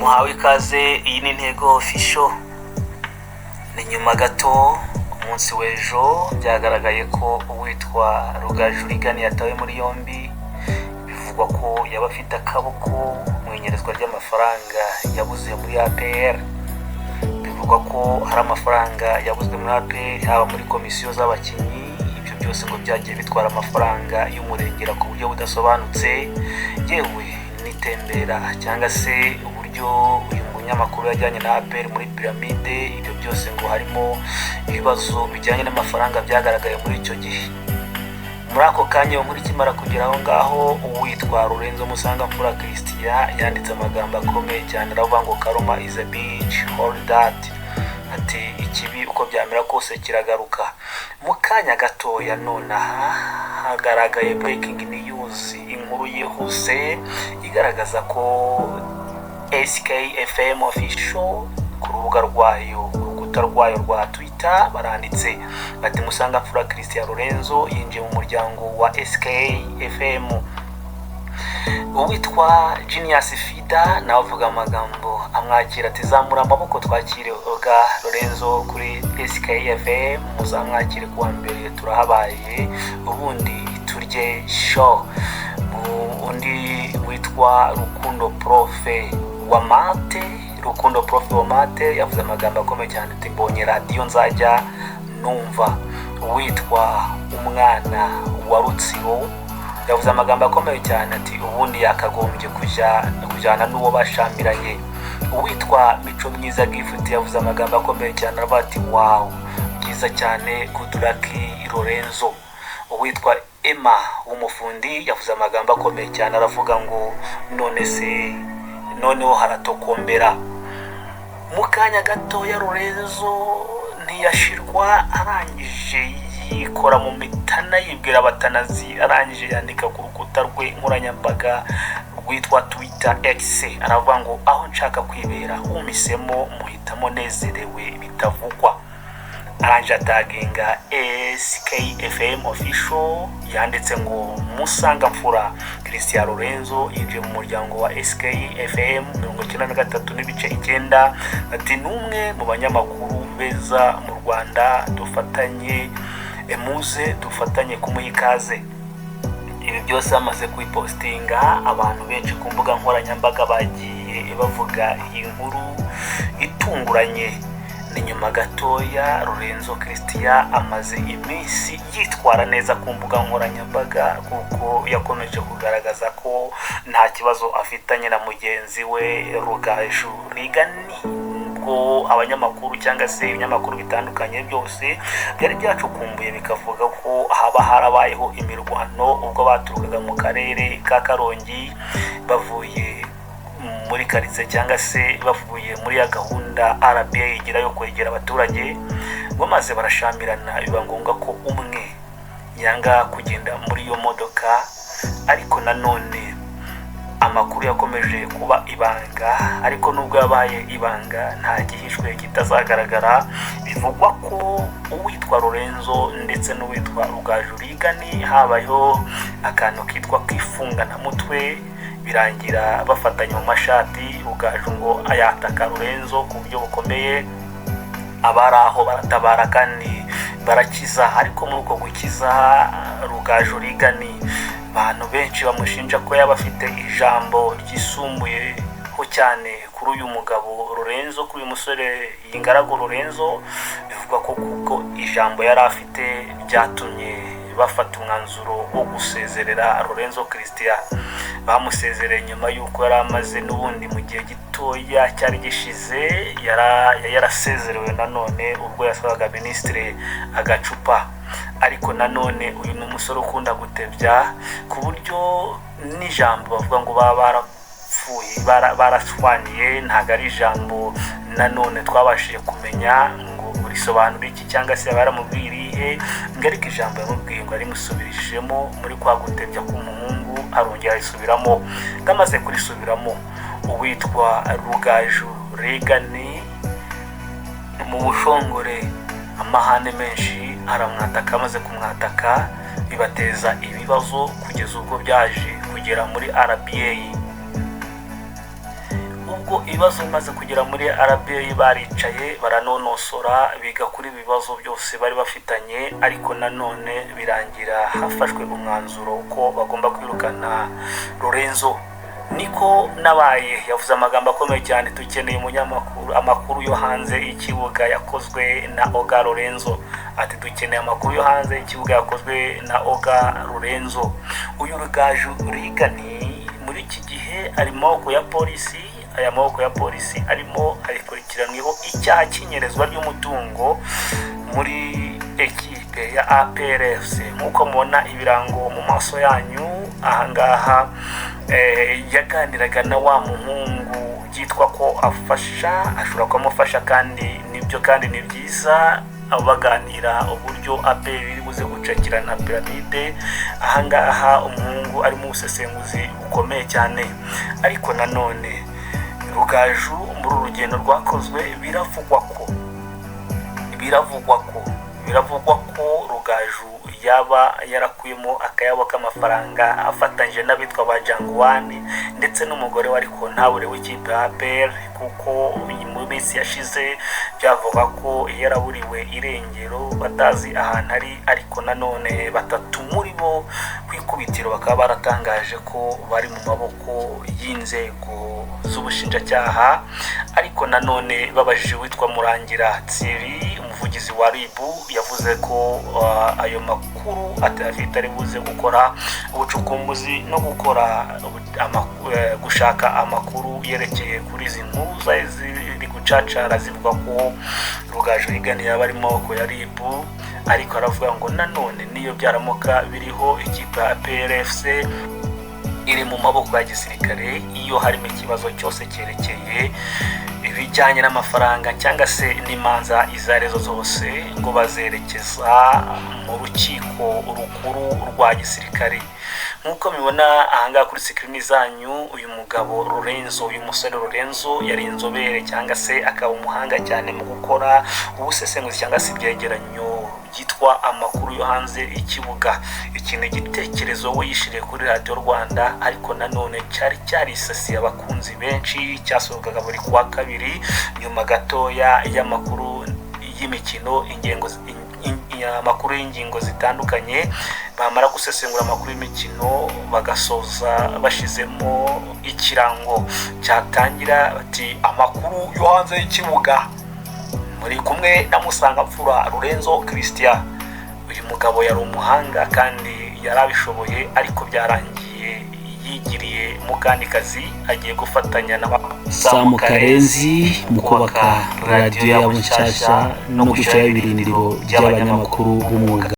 muhawe ikaze. Iyi ni Intego Official. Ni nyuma gato umunsi w'ejo byagaragaye ko uwitwa Rugaju Rigani yatawe muri yombi. Bivugwa ko yaba afite akaboko mu inyerezwa ry'amafaranga yabuze muri APR. Bivugwa ko hari amafaranga yabuzwe muri APR haba muri komisiyo z'abakinnyi. Ibyo byose ngo byagiye bitwara amafaranga y'umurengera ku buryo budasobanutse, yewe nitembera cyangwa se uburyo uyu munyamakuru yajyanye na APR muri piramide. Ibyo byose ngo harimo ibibazo bijyanye n'amafaranga byagaragaye muri icyo gihe. Muri ako kanya muri kimara kugera aho ngaho, uwitwa Lorenzo Musangamfura Christian yanditse amagambo akomeye cyane aravuga ngo Karoma is a bitch, hold that. Ati ikibi uko byamera kose kiragaruka. Mu kanya gatoya nonaha hagaragaye breaking news, inkuru yihuse igaragaza ko SKFM Official ku rubuga rwayo rwa Twitter baranditse bati Musangamfura Christian Lorenzo yinjiye mu muryango wa SKFM. Uwitwa Genius Fida nawe avuga amagambo amwakira ati zamura amaboko twakire Oga Lorenzo kuri SKFM, muzamwakire kuwa mbere turahabaye ubundi turye show. Undi witwa Rukundo Profe wa Mate yavuze amagambo akomeye cyane ati mbonye radio nzajya numva. Uwitwa Umwana wa Rutsiro yavuze amagambo akomeye cyane ati ubundi yakagombye kujyana n'uwo bashamiranye. Uwitwa Mico Myiza Gift yavuze amagambo akomeye cyane aravuga ati wow, byiza cyane good luck Lorenzo. Uwitwa Emma w'umufundi yavuze amagambo akomeye cyane aravuga ngo noneho haratokombera. Mu kanya gato ya Lorenzo ntiyashirwa, arangije yikora mu mitana yibwira abatanazi, arangije yandika ku rukuta rwe nkoranyambaga rwitwa Twitter X aravuga ngo aho nshaka kwibera umisemo muhitamo nezerewe bitavugwa. Arangije ataginga SKFM Official yanditse ngo Musangamfura Christian Lorenzo yinjiye mu muryango wa SKFM 93.9. ati numwe mu banyamakuru beza mu Rwanda, dufatanye muze dufatanye kumuha ikaze. Ibi byose bamaze kuyipostinga, abantu benshi ku mbuga nkoranyambaga bagiye bavuga iyi nkuru itunguranye. Ni nyuma gatoya Lorenzo Christian amaze iminsi yitwara neza ku mbuga nkoranyambaga, kuko yakomeje kugaragaza ko nta kibazo afitanye na mugenzi we Rugaju Rigani. Ubwo abanyamakuru cyangwa se ibinyamakuru bitandukanye byose byari byacukumbuye bikavuga ko haba harabayeho imirwano ubwo baturukaga mu karere ka Karongi bavuye muri karitsiye cyangwa se bavuye muri ya gahunda RBA igira yo kwegera abaturage, ngo maze barashamirana. Biba ngombwa ko umwe yanga kugenda muri iyo modoka, ariko nanone amakuru yakomeje kuba ibanga. Ariko nubwo yabaye ibanga nta gihishwe kitazagaragara. Bivugwa ko uwitwa Lorenzo ndetse n'uwitwa Rugaju Rigani habayeho akantu kitwa kwifungana mutwe, birangira bafatanya mu mashati. Rugaju ngo ayataka Lorenzo ku buryo bukomeye, abari aho baratabara kandi barakiza. Ariko muri uko gukiza Rugaju Rigani, abantu benshi bamushinja ko yaba afite ijambo ryisumbuyeho cyane kuri uyu mugabo Lorenzo, kuri uyu musore y'ingaragu Lorenzo. Bivugwa ko kuko ijambo yari afite byatumye bafata umwanzuro wo gusezerera Lorenzo Christian. Bamusezereye nyuma y'uko yari amaze n'ubundi mu gihe gitoya cyari gishize yarasezerewe nanone ubwo yasabaga ministre agacupa. Ariko nanone uyu ni umusore ukunda gutebya ku buryo n'ijambo bavuga ngo baraswaniye ntabwo ari ijambo nanone twabashije kumenya ngo risobanura iki cyangwa se baramubwiriye. Ariko ijambo yamubwiye ngo arimusubirishemo muri kwa gutebya k'umuhungu, arongera arisubiramo. Ngamaze kurisubiramo, uwitwa Rugaju Rigani mu bushongore amahane menshi aramwataka. Amaze kumwataka bibateza ibibazo kugeza ubwo byaje kugera muri RBA. ariko ibibazo bimaze kugera muri RBA baricaye baranonosora biga kuri ibibazo byose bari bafitanye, ariko nanone birangira hafashwe umwanzuro ko bagomba kwirukana Lorenzo. Niko nabaye yavuze amagambo akomeye cyane, dukeneye umunyamakuru, amakuru yo hanze y'ikibuga yakozwe na Oga Lorenzo. Ati dukeneye amakuru yo hanze y'ikibuga yakozwe na Oga Lorenzo. Uyu Rugaju Rigani muri iki gihe ari maboko ya polisi, aya maboko ya polisi arimo arikurikiranweho icyaha cy'inyerezwa ry'umutungo muri ekipe ya APRFC. Nkuko mubona ibirango mu maso yanyu ahangaha, yaganiraga na wa muhungu byitwa ko afasha, ashobora kumufasha kandi nibyo, kandi ni byiza baganira uburyo APR iri buze gucakirana piramide. Ahangaha umuhungu ari mu busesenguzi bukomeye cyane, ariko nanone Rugaju muri urugendo rwakozwe biravugwa ko Rugaju yaba yarakuyemo akayabo k'amafaranga afatanyije n'abitwa ba Jangwani ndetse n'umugore wari kontabure w'ikipe ya APR, kuko mu minsi yashize byavuga ko yaraburiwe irengero batazi ahantu ari, ariko nanone batatu muri bo kwikubitiro bakaba baratangaje ko bari mu maboko y'inzego z'ubushinjacyaha. Ariko nanone babajije witwa Murangira Thierry, umuvugizi wa RIB, yavuze ko ayo makuru atafite ari buze gukora ubucukumbuzi no gukora gushaka amakuru yerekeye kuri izi nkuru ziri gucacara zivuga ko Rugaju Rigani yaba ari maboko ya RIB. Ariko aravuga ngo nanone niyo byaramuka biriho ikipe ya PRFC iri mu maboko ya gisirikare, iyo harimo ikibazo cyose cyerekeye ibijyanye n'amafaranga cyangwa se n'imanza izarezo zose, ngo bazerekeza mu rukiko rukuru rwa gisirikare. Nkuko mibona ahangaha kuri screen zanyu, uyu mugabo Lorenzo, uyu musore Lorenzo yari inzobere cyangwa se akaba umuhanga cyane mu gukora ubusesenguzi cyangwa se ibyegeranyo byitwa amakuru yo hanze ikibuga. Ikintu gitekerezo we yishiriye kuri Radio Rwanda, ariko nanone cyari cyarisasiye abakunzi benshi, cyasohokaga buri kuwa kabiri nyuma gatoya y'amakuru y'imikino, amakuru y'ingingo zitandukanye. Bamara gusesengura amakuru y'imikino bagasoza bashizemo ikirango cyatangira bati amakuru yo hanze y'ikibuga. Muri kumwe na Musangamfura Lorenzo Christian. Uyu mugabo yari umuhanga kandi yarabishoboye, ariko byarangiye yigiriye mu kandi kazi, agiye gufatanya na Sam Karenzi mu kubaka radio ya Bushasha no gushyira ibirindiro by'abanyamakuru b'umwuga.